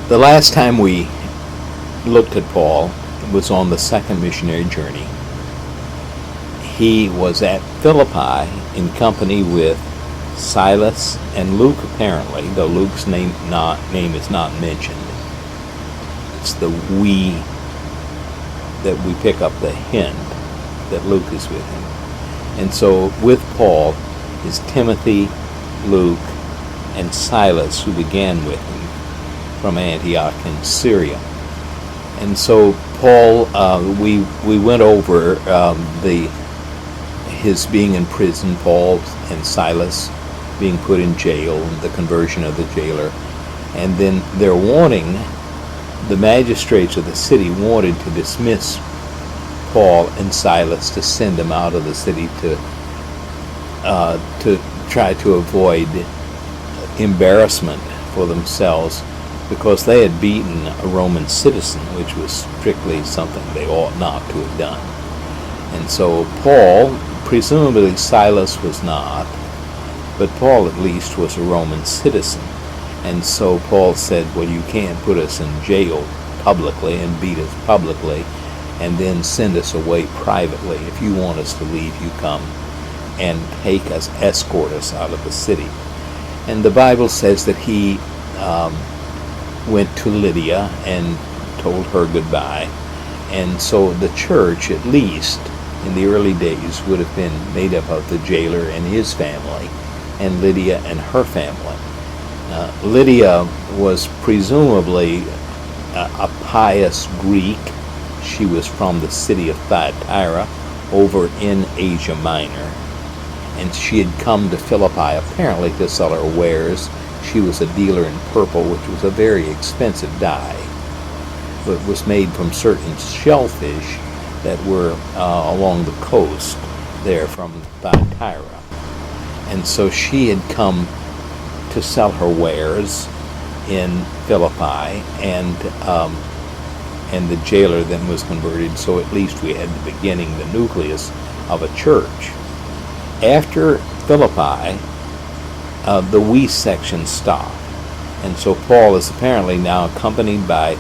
The last time we looked at Paul was on the second missionary journey. He was at Philippi in company with Silas and Luke, apparently, though Luke's name is not mentioned. It's the we that we pick up the hint that Luke is with him. And so with Paul is Timothy, Luke, and Silas, who began with him from Antioch in Syria. And so Paul, we went over his being in prison, Paul and Silas being put in jail, the conversion of the jailer, and then they're wanting, the magistrates of the city wanted to dismiss Paul and Silas, to send them out of the city to try to avoid embarrassment for themselves, because they had beaten a Roman citizen, which was strictly something they ought not to have done. And so Paul, presumably Silas was not, but Paul at least was a Roman citizen. And so Paul said, well, you can't put us in jail publicly and beat us publicly and then send us away privately. If you want us to leave, you come and take us, escort us out of the city. And the Bible says that he went to Lydia and told her goodbye. And so the church, at least in the early days, would have been made up of the jailer and his family, and Lydia and her family. Lydia was presumably a pious Greek. She was from the city of Thyatira over in Asia Minor, and she had come to Philippi apparently to sell her wares. She was a dealer in purple, which was a very expensive dye, but was made from certain shellfish that were along the coast there from Thyatira. And so she had come to sell her wares in Philippi, and the jailer then was converted, so at least we had the beginning, the nucleus of a church. After Philippi, the we section stopped, and so Paul is apparently now accompanied by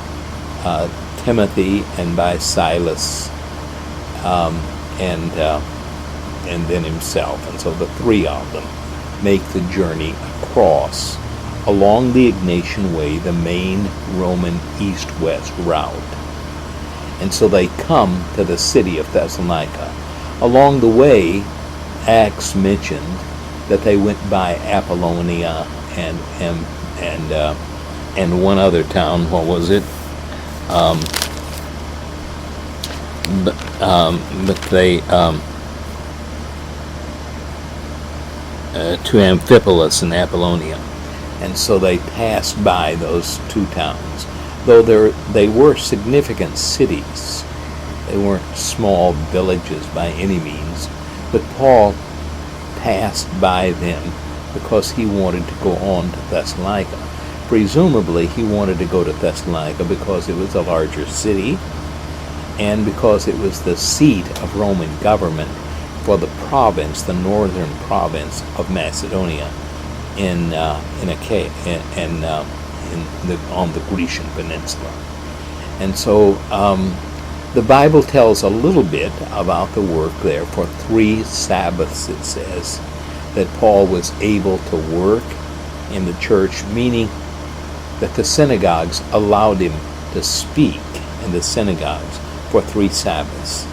Timothy and by Silas, and then himself, and so the three of them make the journey across along the Ignatian Way, the main Roman east-west route. And so they come to the city of Thessalonica. Along the way, Acts mentioned that they went by Apollonia and one other town. What was it? But they to Amphipolis and Apollonia, and so they passed by those two towns. Though they were significant cities, they weren't small villages by any means. But Paul passed by them because he wanted to go on to Thessalonica. Presumably, he wanted to go to Thessalonica because it was a larger city, and because it was the seat of Roman government for the province, the northern province of Macedonia, on the Grecian peninsula. And so the Bible tells a little bit about the work there. For 3 Sabbaths, it says, that Paul was able to work in the church, meaning that the synagogues allowed him to speak in the synagogues for 3 Sabbaths.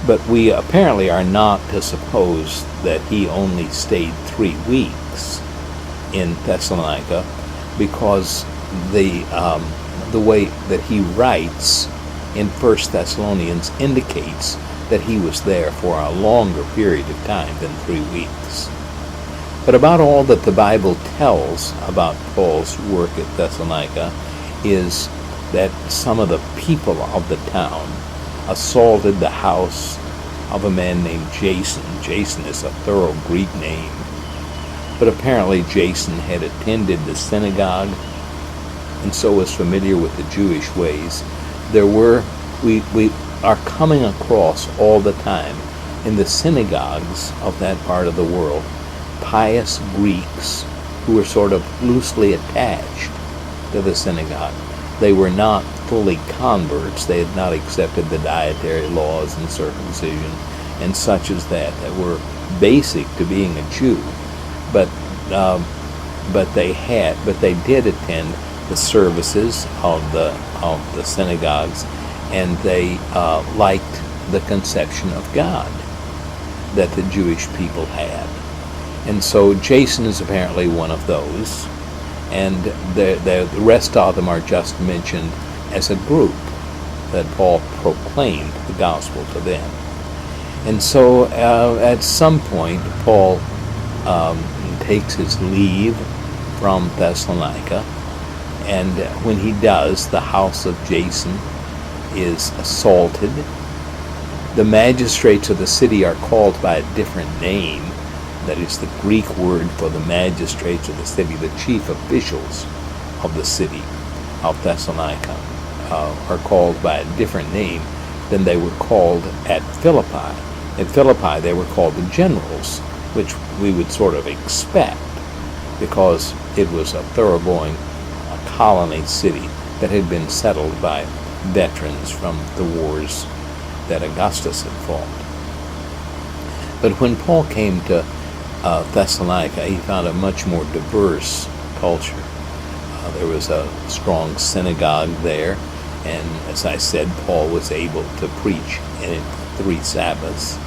But we apparently are not to suppose that he only stayed 3 weeks in Thessalonica, because the way that he writes in 1 Thessalonians indicates that he was there for a longer period of time than 3 weeks. But about all that the Bible tells about Paul's work at Thessalonica is that some of the people of the town assaulted the house of a man named Jason. Jason is a thorough Greek name. But apparently Jason had attended the synagogue and so was familiar with the Jewish ways. We are coming across all the time in the synagogues of that part of the world pious Greeks who were sort of loosely attached to the synagogue. They were not fully converts. They had not accepted the dietary laws and circumcision and such as that were basic to being a Jew. But they did attend the services of the synagogues, and they liked the conception of God that the Jewish people had. And so Jason is apparently one of those, and the rest of them are just mentioned as a group that Paul proclaimed the gospel to them. And so at some point Paul takes his leave from Thessalonica, and when he does, the house of Jason is assaulted. The magistrates of the city are called by a different name. That is the Greek word for the magistrates of the city. The chief officials of the city of Thessalonica are called by a different name than they were called at Philippi. At Philippi they were called the generals, which we would sort of expect because it was a thoroughgoing colony city that had been settled by veterans from the wars that Augustus had fought. But when Paul came to Thessalonica, he found a much more diverse culture. There was a strong synagogue there, and as I said, Paul was able to preach in 3 Sabbaths.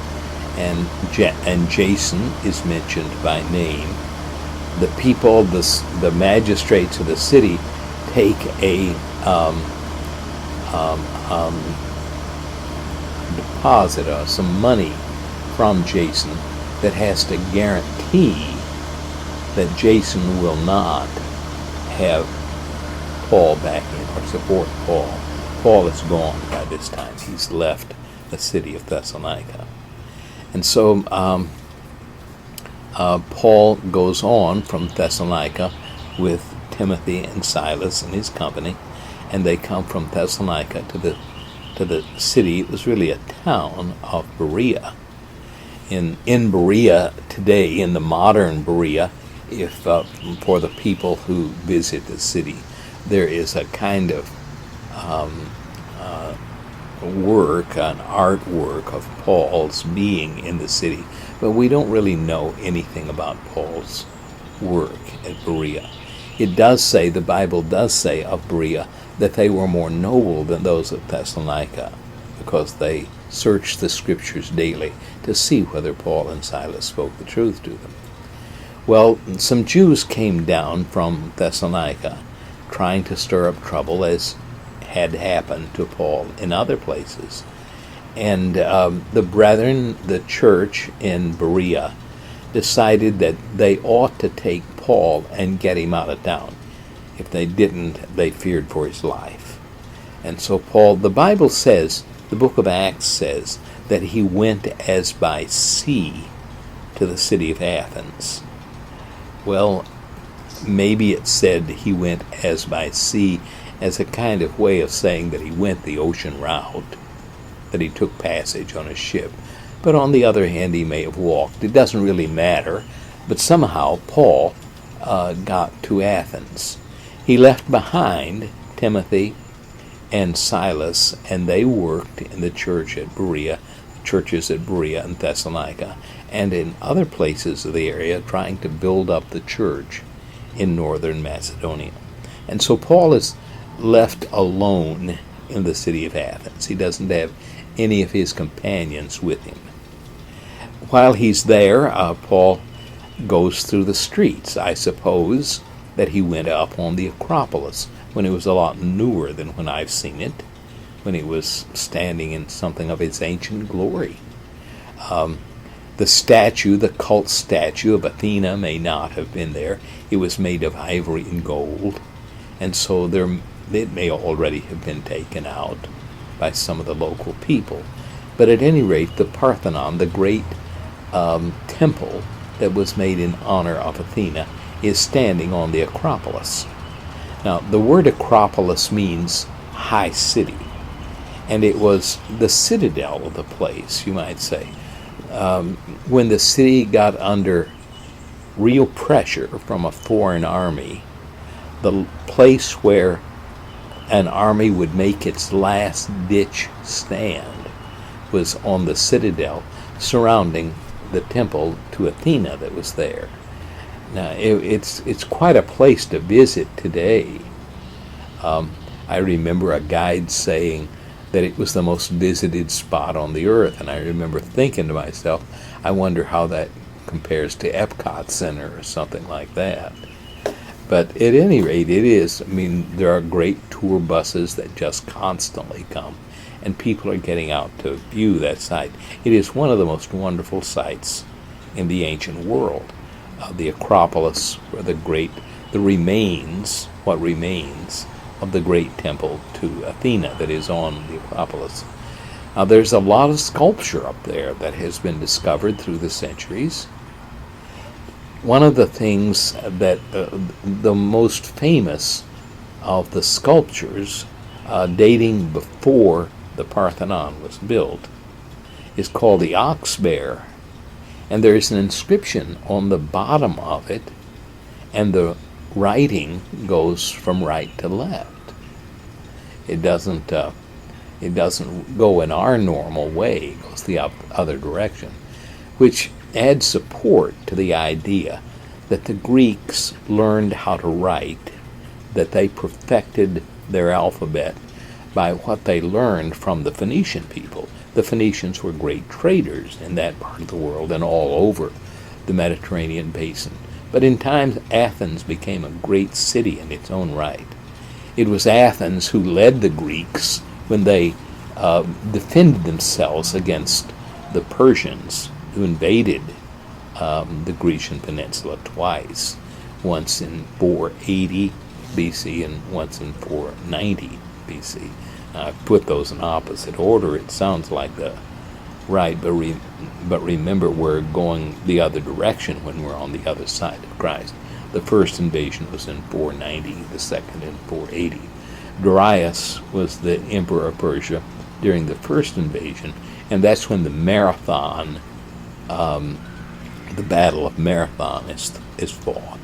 And Jason is mentioned by name. The people, the magistrates of the city, take a deposit or some money from Jason that has to guarantee that Jason will not have Paul back in or support Paul. Paul is gone by this time. He's left the city of Thessalonica. And so Paul goes on from Thessalonica with Timothy and Silas and his company, and they come from Thessalonica to the city. It was really a town of Berea. In Berea today, in the modern Berea, if for the people who visit the city, there is a kind of work, an artwork of Paul's being in the city, but we don't really know anything about Paul's work at Berea. It does say, the Bible does say of Berea, that they were more noble than those of Thessalonica, because they searched the scriptures daily to see whether Paul and Silas spoke the truth to them. Well, some Jews came down from Thessalonica trying to stir up trouble, as had happened to Paul in other places. And the brethren, the church in Berea, decided that they ought to take Paul and get him out of town. If they didn't, they feared for his life. And so Paul, the Bible says, the book of Acts says, that he went as by sea to the city of Athens. Well, maybe it said he went as by sea as a kind of way of saying that he went the ocean route, that he took passage on a ship. But on the other hand, he may have walked. It doesn't really matter. But somehow Paul got to Athens. He left behind Timothy and Silas, and they worked in the church at Berea, churches at Berea and Thessalonica, and in other places of the area, trying to build up the church in northern Macedonia. And so Paul is left alone in the city of Athens. He doesn't have any of his companions with him. While he's there, Paul goes through the streets. I suppose that he went up on the Acropolis when it was a lot newer than when I've seen it, when it was standing in something of its ancient glory. The statue, the cult statue of Athena, may not have been there. It was made of ivory and gold, and so it may already have been taken out by some of the local people. But at any rate, the Parthenon, the great temple that was made in honor of Athena, is standing on the Acropolis. Now, the word Acropolis means high city, and it was the citadel of the place, you might say. When the city got under real pressure from a foreign army, the place where an army would make its last ditch stand was on the citadel surrounding the temple to Athena that was there. Now, it's quite a place to visit today. I remember a guide saying that it was the most visited spot on the earth, and I remember thinking to myself, I wonder how that compares to Epcot Center or something like that. But at any rate, it is. I mean, there are great tour buses that just constantly come, and people are getting out to view that site. It is one of the most wonderful sites in the ancient world. The Acropolis, where the remains, what remains of the great temple to Athena that is on the Acropolis. There's a lot of sculpture up there that has been discovered through the centuries. One of the things that the most famous of the sculptures dating before the Parthenon was built is called the Ox Bear. And there's an inscription on the bottom of it, and the writing goes from right to left. It doesn't go in our normal way. It goes the other direction, which adds support to the idea that the Greeks learned how to write, that they perfected their alphabet by what they learned from the Phoenician people. The Phoenicians were great traders in that part of the world and all over the Mediterranean basin. But in time, Athens became a great city in its own right. It was Athens who led the Greeks when they defended themselves against the Persians, who invaded the Grecian peninsula twice, once in 480 BC and once in 490 BC. I put those in opposite order. It sounds like the right, but remember, we're going the other direction when we're on the other side of Christ. The first invasion was in 490, the second in 480. Darius was the emperor of Persia during the first invasion, and that's when the Marathon, the Battle of Marathon is fought.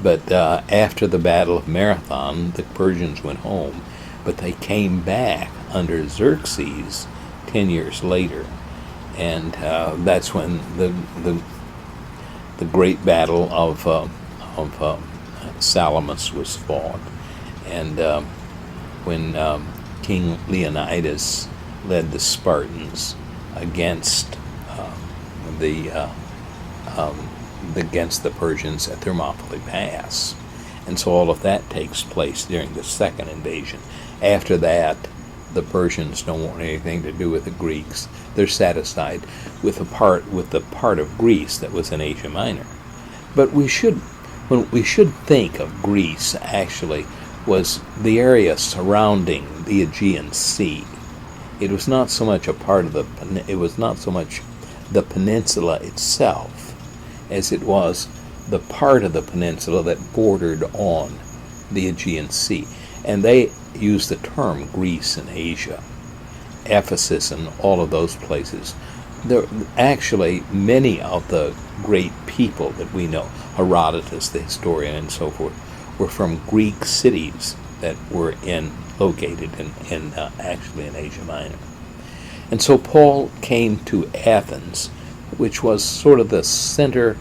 But after the Battle of Marathon, the Persians went home, but they came back under Xerxes 10 years later, and that's when the great battle of Salamis was fought, and when King Leonidas led the Spartans against the Persians at Thermopylae Pass. And so all of that takes place during the second invasion. After that, the Persians don't want anything to do with the Greeks. They're satisfied with the part of Greece that was in Asia Minor. But we should think of Greece actually was the area surrounding the Aegean Sea. It was not so much the peninsula itself as it was the part of the peninsula that bordered on the Aegean Sea. And they use the term Greece and Asia, Ephesus and all of those places. Actually, many of the great people that we know, Herodotus, the historian, and so forth, were from Greek cities that were located actually in Asia Minor. And so Paul came to Athens, which was sort of the center,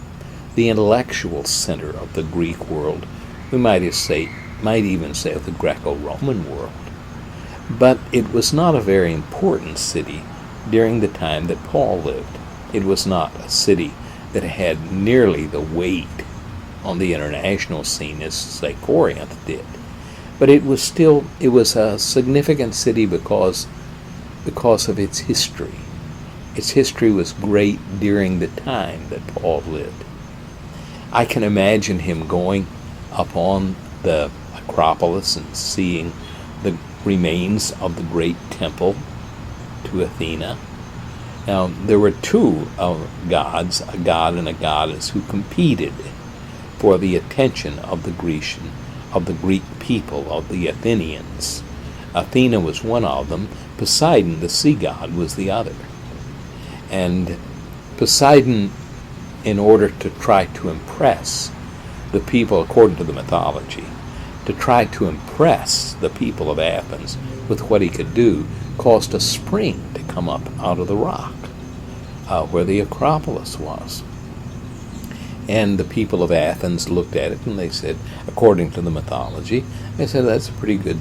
the intellectual center of the Greek world. We might even say of the Greco-Roman world. But it was not a very important city during the time that Paul lived. It was not a city that had nearly the weight on the international scene as, say, Corinth did. But it was a significant city because of its history. Its history was great during the time that Paul lived. I can imagine him going up on the Acropolis and seeing the remains of the great temple to Athena. Now, there were two gods, a god and a goddess, who competed for the attention of the Greek people, of the Athenians. Athena was one of them. Poseidon, the sea god, was the other. And Poseidon, in order to try to impress the people, according to the mythology, to try to impress the people of Athens with what he could do, caused a spring to come up out of the rock where the Acropolis was. And the people of Athens looked at it and they said, according to the mythology, they said, that's a pretty good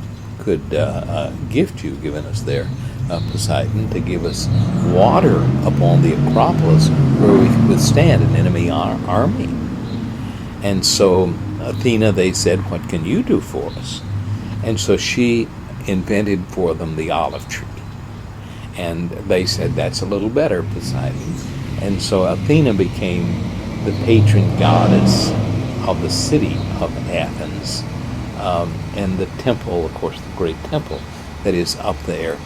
gift you've given us there, Poseidon, to give us water upon the Acropolis where we could withstand an enemy army. And so Athena, they said, what can you do for us? And so she invented for them the olive tree. And they said, that's a little better, Poseidon. And so Athena became the patron goddess of the city of Athens. And the temple, of course, the great temple that is up there,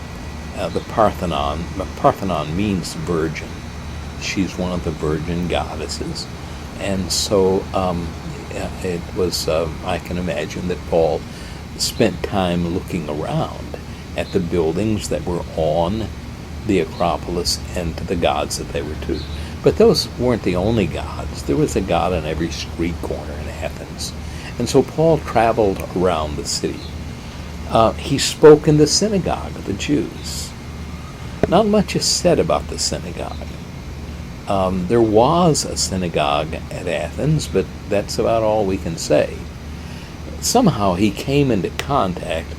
the Parthenon. Parthenon means virgin. She's one of the virgin goddesses. And so it was, I can imagine that Paul spent time looking around at the buildings that were on the Acropolis and to the gods that they were to. But those weren't the only gods. There was a god on every street corner in Athens. And so Paul traveled around the city. He spoke in the synagogue of the Jews. Not much is said about the synagogue. There was a synagogue at Athens, but that's about all we can say. Somehow he came into contact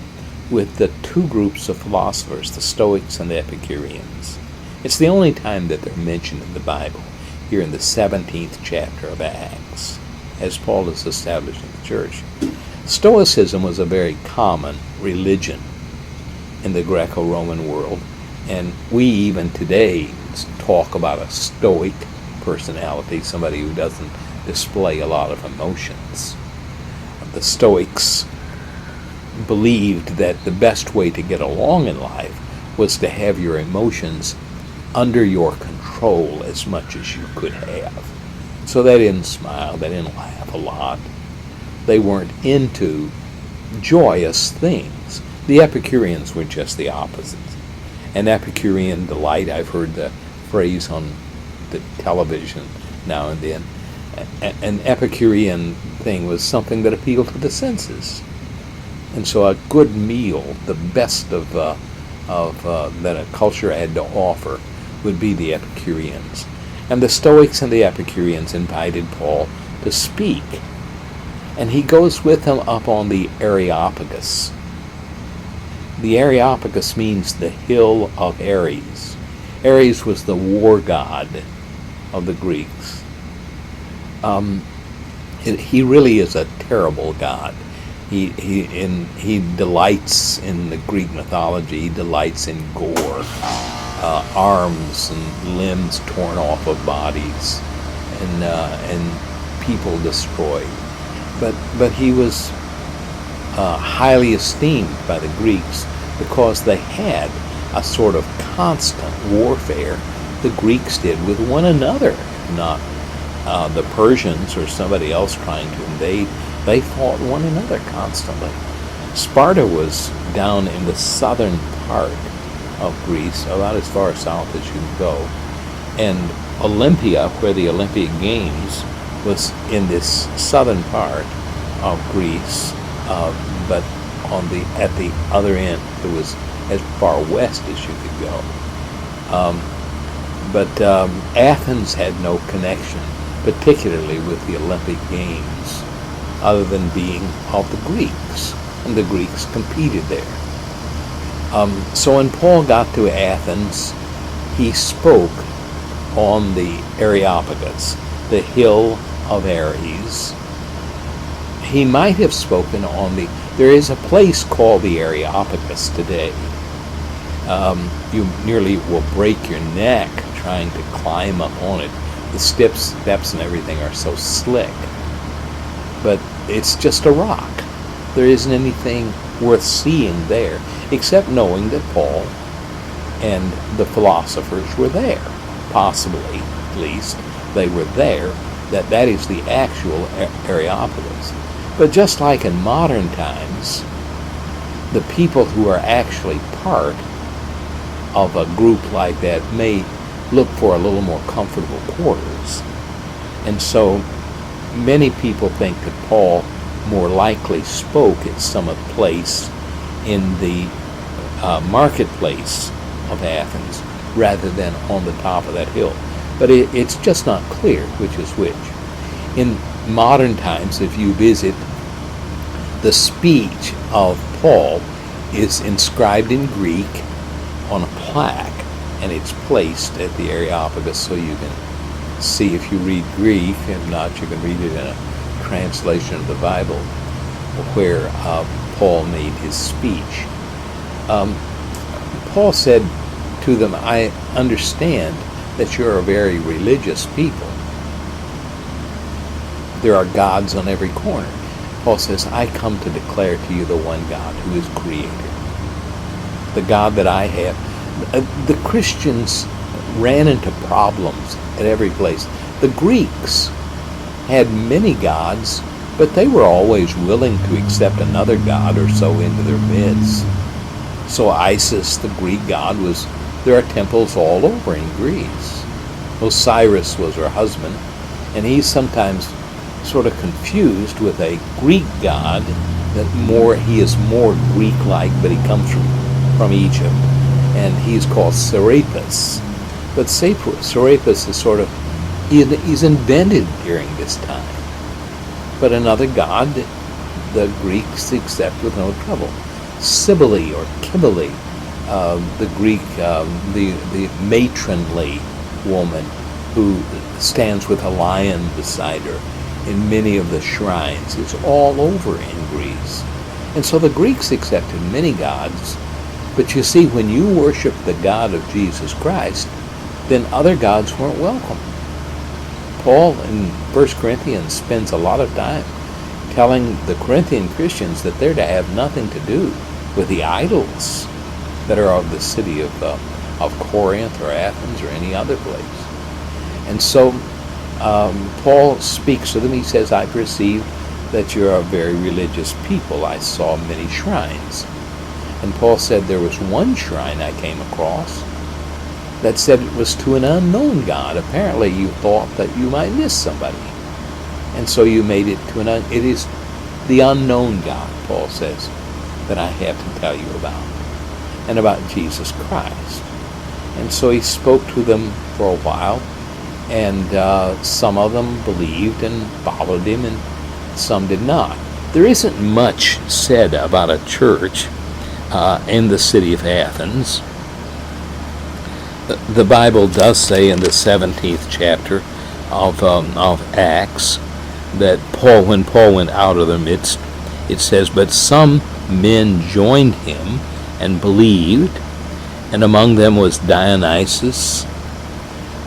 with the two groups of philosophers, the Stoics and the Epicureans. It's the only time that they're mentioned in the Bible, here in the 17th chapter of Acts, as Paul is establishing the church. Stoicism was a very common religion in the Greco-Roman world, and we even today talk about a Stoic personality, somebody who doesn't display a lot of emotions. The Stoics believed that the best way to get along in life was to have your emotions under your control as much as you could have. So they didn't smile, they didn't laugh a lot. They weren't into joyous things. The Epicureans were just the opposite. An Epicurean delight, I've heard the phrase on the television now and then. An Epicurean thing was something that appealed to the senses. And so a good meal, the best of that a culture had to offer, would be the Epicureans. And the Stoics and the Epicureans invited Paul to speak. And he goes with them up on the Areopagus. The Areopagus means the hill of Ares. Ares was the war god of the Greeks. He really is a terrible god. He delights in the Greek mythology. He delights in gore, arms and limbs torn off of bodies, and people destroyed. But he was highly esteemed by the Greeks because they had a sort of constant warfare the Greeks did with one another, not the Persians or somebody else trying to invade. They fought one another constantly. Sparta was down in the southern part of Greece, about as far south as you can go. And Olympia, where the Olympic Games, was in this southern part of Greece, but at the other end, it was as far west as you could go. But Athens had no connection, particularly with the Olympic Games, other than being of the Greeks, and the Greeks competed there. So when Paul got to Athens, he spoke on the Areopagus, the hill of Ares. He might have spoken on there is a place called the Areopagus today. You nearly will break your neck trying to climb up on it. The steps and everything are so slick. But it's just a rock. There isn't anything worth seeing there, except knowing that Paul and the philosophers were there. Possibly, at least, they were there, that is the actual Areopagus. But just like in modern times, the people who are actually part of a group like that may look for a little more comfortable quarters. And so many people think that Paul more likely spoke at some place in the marketplace of Athens rather than on the top of that hill. But it's just not clear which is which. In modern times, if you visit, the speech of Paul is inscribed in Greek on a plaque, and it's placed at the Areopagus so you can see if you read Greek. If not, you can read it in a translation of the Bible where Paul made his speech. Paul said to them, I understand that you're a very religious people. There are gods on every corner. Paul says, I come to declare to you the one God who is creator. The God that I have. The Christians ran into problems at every place. The Greeks had many gods, but they were always willing to accept another god or so into their midst. So Isis, the Greek god, there are temples all over in Greece. Osiris was her husband, and he's sometimes sort of confused with a Greek god he is more Greek-like, but he comes from Egypt, and he's called Serapis. But Serapis is he's invented during this time. But another god, the Greeks accept with no trouble. Cybele or Cybele, the Greek, the matronly woman who stands with a lion beside her in many of the shrines. It's all over in Greece. And so the Greeks accepted many gods, but you see, when you worship the God of Jesus Christ, then other gods weren't welcome. Paul in 1 Corinthians spends a lot of time telling the Corinthian Christians that they're to have nothing to do with the idols that are of the city of Corinth or Athens or any other place. And so Paul speaks to them. He says, I perceive that you're a very religious people. I saw many shrines. And Paul said, there was one shrine I came across that said it was to an unknown God. Apparently you thought that you might miss somebody. And so you made it to it is the unknown God, Paul says, that I have to tell you about, and about Jesus Christ. And so he spoke to them for a while, and some of them believed and followed him, and some did not. There isn't much said about a church in the city of Athens. The Bible does say in the 17th chapter of Acts that when Paul went out of their midst, it says, but some men joined him and believed, and among them was Dionysus.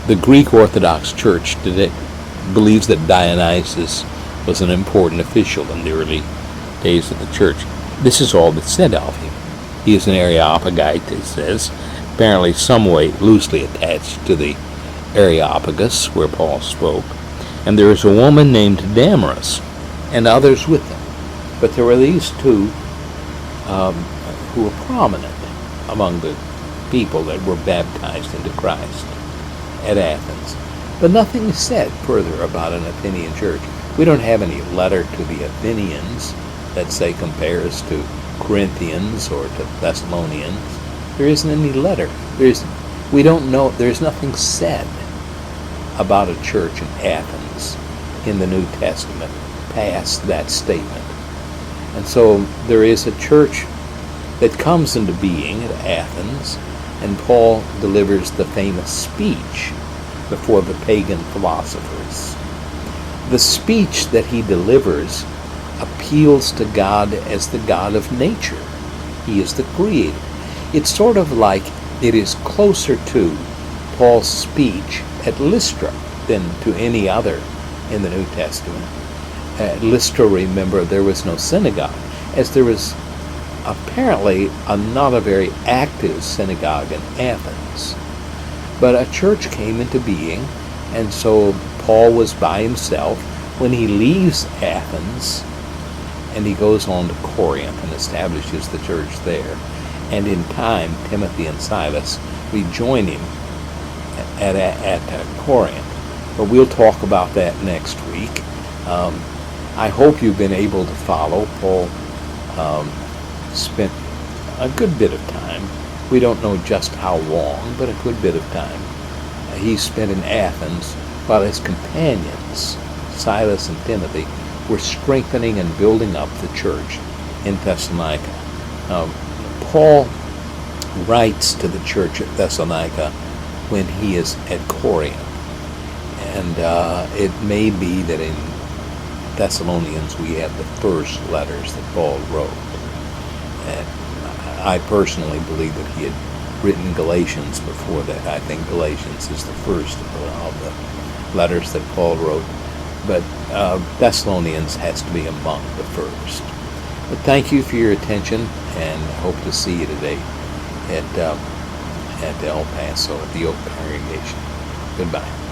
The Greek Orthodox Church today believes that Dionysus was an important official in the early days of the church. This is all that's said of him. He is an Areopagite, it says, apparently some way loosely attached to the Areopagus where Paul spoke. And there is a woman named Damaris and others with them. But there were these two who were prominent among the people that were baptized into Christ at Athens. But nothing is said further about an Athenian church. We don't have any letter to the Athenians that, say, compares to Corinthians or to Thessalonians. There isn't any letter. We don't know. There's nothing said about a church in Athens in the New Testament past that statement. And so there is a church that comes into being at Athens, and Paul delivers the famous speech before the pagan philosophers. The speech that he delivers appeals to God as the God of nature. He is the creator. It's sort of like it is closer to Paul's speech at Lystra than to any other in the New Testament. At Lystra, remember, there was no synagogue, as there was apparently not a very active synagogue in Athens. But a church came into being, and so Paul was by himself. When he leaves Athens, and he goes on to Corinth and establishes the church there, and in time Timothy and Silas rejoin him at Corinth. But we'll talk about that next week. I hope you've been able to follow. Paul spent a good bit of time. We don't know just how long, but a good bit of time. He spent in Athens while his companions, Silas and Timothy, were strengthening and building up the church in Thessalonica. Paul writes to the church at Thessalonica when he is at Corinth. And it may be that in Thessalonians we have the first letters that Paul wrote. And I personally believe that he had written Galatians before that. I think Galatians is the first of the letters that Paul wrote. But Thessalonians has to be among the first. But thank you for your attention, and hope to see you today at El Paso at the Oak Congregation. Goodbye.